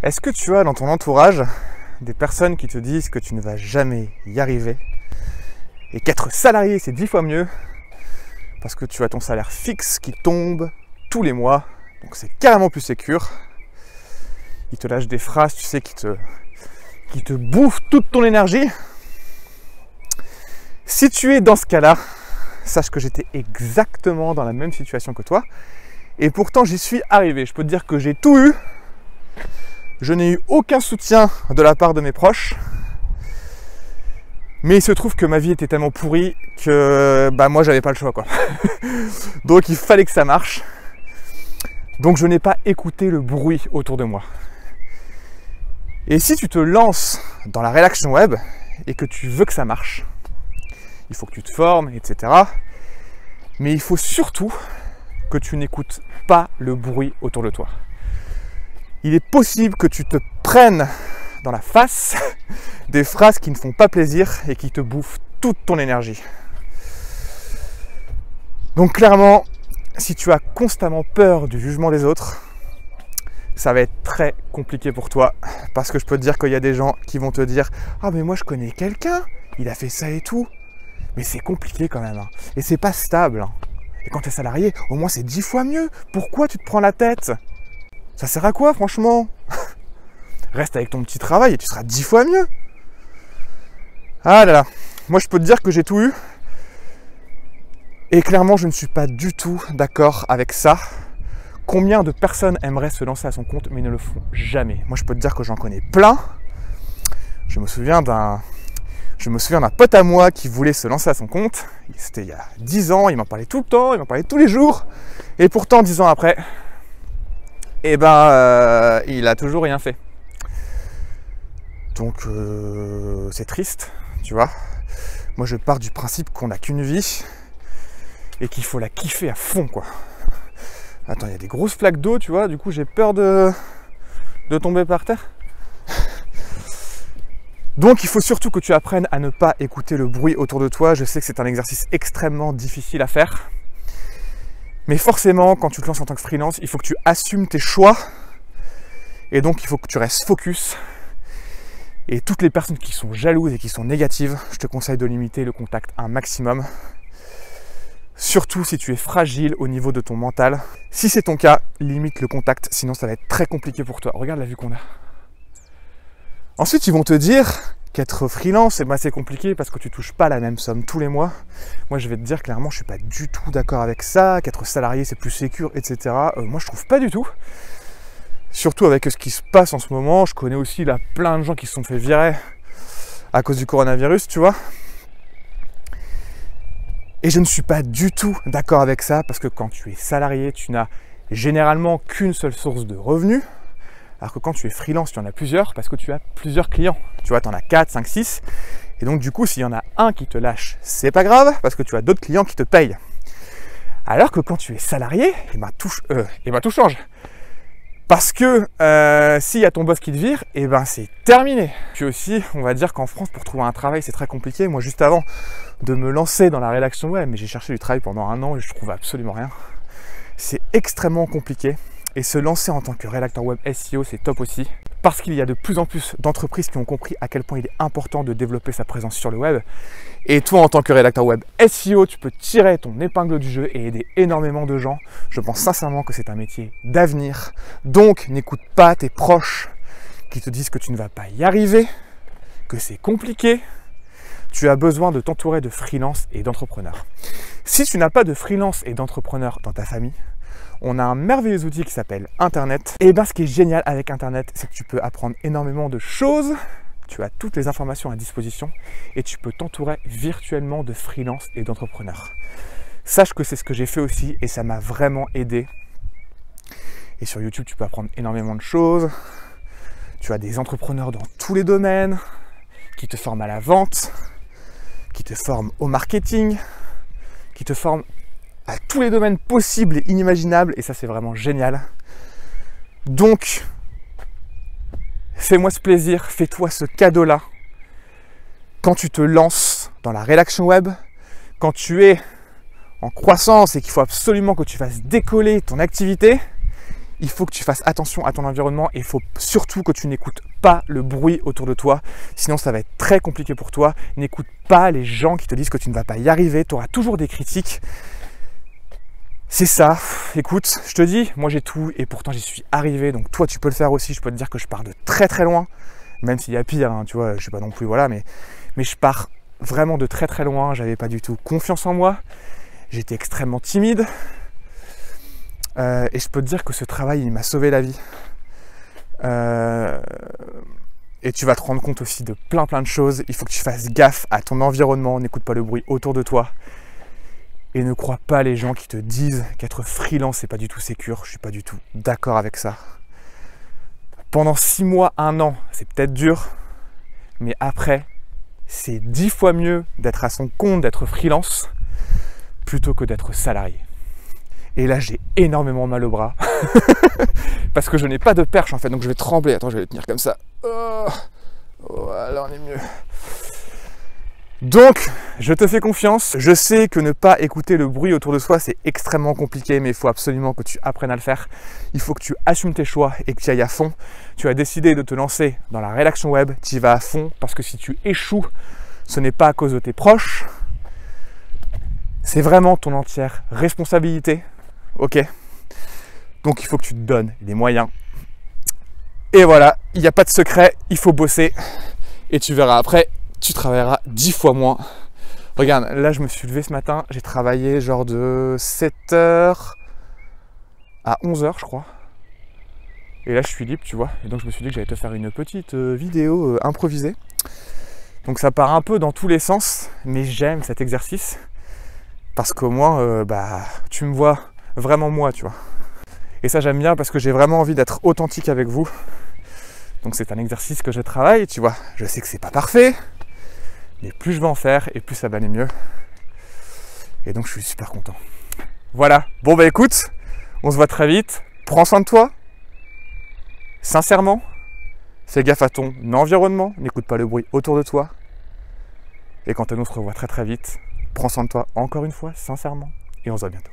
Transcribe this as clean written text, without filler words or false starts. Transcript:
Est-ce que tu as dans ton entourage des personnes qui te disent que tu ne vas jamais y arriver et qu'être salarié c'est 10 fois mieux parce que tu as ton salaire fixe qui tombe tous les mois, donc c'est carrément plus sécure. Ils te lâchent des phrases, tu sais, qui te bouffent toute ton énergie. Si tu es dans ce cas-là, sache que j'étais exactement dans la même situation que toi et pourtant j'y suis arrivé. Je peux te dire que j'ai tout eu. Je n'ai eu aucun soutien de la part de mes proches. Mais il se trouve que ma vie était tellement pourrie que moi j'avais pas le choix quoi. Donc il fallait que ça marche. Donc je n'ai pas écouté le bruit autour de moi. Et si tu te lances dans la rédaction web et que tu veux que ça marche, il faut que tu te formes, etc. Mais il faut surtout que tu n'écoutes pas le bruit autour de toi. Il est possible que tu te prennes dans la face des phrases qui ne font pas plaisir et qui te bouffent toute ton énergie. Donc clairement, si tu as constamment peur du jugement des autres, ça va être très compliqué pour toi. Parce que je peux te dire qu'il y a des gens qui vont te dire « Ah mais moi je connais quelqu'un, il a fait ça et tout. » Mais c'est compliqué quand même. Hein. Et c'est pas stable. Hein. Et quand tu es salarié, au moins c'est 10 fois mieux. Pourquoi tu te prends la tête ? Ça sert à quoi franchement ? Reste avec ton petit travail et tu seras 10 fois mieux. Ah là là, moi je peux te dire que j'ai tout eu. Et clairement je ne suis pas du tout d'accord avec ça. Combien de personnes aimeraient se lancer à son compte mais ne le font jamais ? Moi je peux te dire que j'en connais plein. Je me souviens d'un pote à moi qui voulait se lancer à son compte. C'était il y a 10 ans, il m'en parlait tout le temps, il m'en parlait tous les jours. Et pourtant 10 ans après, il a toujours rien fait. Donc c'est triste, tu vois. Moi je pars du principe qu'on n'a qu'une vie et qu'il faut la kiffer à fond quoi. Attends, il y a des grosses flaques d'eau, tu vois, du coup j'ai peur de tomber par terre. Donc il faut surtout que tu apprennes à ne pas écouter le bruit autour de toi. Je sais que c'est un exercice extrêmement difficile à faire. Mais forcément, quand tu te lances en tant que freelance, il faut que tu assumes tes choix. Et donc il faut que tu restes focus. Et toutes les personnes qui sont jalouses et qui sont négatives, je te conseille de limiter le contact un maximum. Surtout si tu es fragile au niveau de ton mental. Si c'est ton cas, limite le contact, sinon ça va être très compliqué pour toi. Regarde la vue qu'on a. Ensuite, ils vont te dire qu'être freelance, c'est compliqué parce que tu touches pas la même somme tous les mois. Moi, je vais te dire clairement, je suis pas du tout d'accord avec ça, qu'être salarié, c'est plus sécure, etc. Moi, je trouve pas du tout. Surtout avec ce qui se passe en ce moment. Je connais aussi là plein de gens qui se sont fait virer à cause du coronavirus, tu vois. Et je ne suis pas du tout d'accord avec ça parce que quand tu es salarié, tu n'as généralement qu'une seule source de revenus. Alors que quand tu es freelance, tu en as plusieurs parce que tu as plusieurs clients. Tu vois, tu en as 4, 5, 6. Et donc du coup, s'il y en a un qui te lâche, c'est pas grave parce que tu as d'autres clients qui te payent. Alors que quand tu es salarié, tout change. Parce que s'il y a ton boss qui te vire, c'est terminé. Puis aussi, on va dire qu'en France, pour trouver un travail, c'est très compliqué. Moi, juste avant de me lancer dans la rédaction web, mais j'ai cherché du travail pendant 1 an et je trouve absolument rien. C'est extrêmement compliqué. Et se lancer en tant que rédacteur web SEO, c'est top aussi. Parce qu'il y a de plus en plus d'entreprises qui ont compris à quel point il est important de développer sa présence sur le web. Et toi, en tant que rédacteur web SEO, tu peux tirer ton épingle du jeu et aider énormément de gens. Je pense sincèrement que c'est un métier d'avenir. Donc, n'écoute pas tes proches qui te disent que tu ne vas pas y arriver, que c'est compliqué. Tu as besoin de t'entourer de freelance et d'entrepreneurs. Si tu n'as pas de freelance et d'entrepreneurs dans ta famille, on a un merveilleux outil qui s'appelle Internet. Et ce qui est génial avec Internet, c'est que tu peux apprendre énormément de choses. Tu as toutes les informations à disposition et tu peux t'entourer virtuellement de freelance et d'entrepreneurs. Sache que c'est ce que j'ai fait aussi et ça m'a vraiment aidé. Et sur YouTube, tu peux apprendre énormément de choses. Tu as des entrepreneurs dans tous les domaines qui te forment à la vente, qui te forment au marketing, qui te forment à tous les domaines possibles et inimaginables, et ça c'est vraiment génial. Donc, fais-moi ce plaisir, fais-toi ce cadeau-là. Quand tu te lances dans la rédaction web, quand tu es en croissance et qu'il faut absolument que tu fasses décoller ton activité, il faut que tu fasses attention à ton environnement et il faut surtout que tu n'écoutes pas le bruit autour de toi. Sinon, ça va être très compliqué pour toi. N'écoute pas les gens qui te disent que tu ne vas pas y arriver. Tu auras toujours des critiques. C'est ça. Écoute, je te dis, moi j'ai tout et pourtant j'y suis arrivé. Donc toi, tu peux le faire aussi. Je peux te dire que je pars de très très loin. Même s'il y a pire, hein, tu vois, je sais pas non plus, voilà. Mais je pars vraiment de très très loin. J'avais pas du tout confiance en moi. J'étais extrêmement timide. Et je peux te dire que ce travail, il m'a sauvé la vie. Et tu vas te rendre compte aussi de plein de choses. Il faut que tu fasses gaffe à ton environnement. N'écoute pas le bruit autour de toi. Et ne crois pas les gens qui te disent qu'être freelance, c'est pas du tout sécure. Je suis pas du tout d'accord avec ça. Pendant 6 mois, 1 an, c'est peut-être dur. Mais après, c'est 10 fois mieux d'être à son compte, d'être freelance, plutôt que d'être salarié. Et là, j'ai énormément mal au bras. Parce que je n'ai pas de perche en fait, donc je vais trembler. Attends, je vais le tenir comme ça. Oh, voilà, on est mieux. Donc, je te fais confiance. Je sais que ne pas écouter le bruit autour de soi, c'est extrêmement compliqué, mais il faut absolument que tu apprennes à le faire. Il faut que tu assumes tes choix et que tu ailles à fond. Tu as décidé de te lancer dans la rédaction web, tu y vas à fond, parce que si tu échoues, ce n'est pas à cause de tes proches. C'est vraiment ton entière responsabilité. Ok, donc il faut que tu te donnes les moyens. Et voilà, il n'y a pas de secret, il faut bosser. Et tu verras après, tu travailleras 10 fois moins. Regarde, là je me suis levé ce matin, j'ai travaillé genre de 7h à 11h je crois. Et là je suis libre, tu vois. Et donc je me suis dit que j'allais te faire une petite vidéo improvisée. Donc ça part un peu dans tous les sens, mais j'aime cet exercice. Parce qu'au moins, tu me vois vraiment moi, tu vois. Et ça j'aime bien parce que j'ai vraiment envie d'être authentique avec vous. Donc c'est un exercice que je travaille, tu vois. Je sais que c'est pas parfait, mais plus je vais en faire et plus ça va aller mieux. Et donc je suis super content. Voilà, bon bah écoute, on se voit très vite. Prends soin de toi. Sincèrement, fais gaffe à ton environnement, n'écoute pas le bruit autour de toi. Et quant à nous, on se revoit très très vite. Prends soin de toi encore une fois, sincèrement, et on se voit bientôt.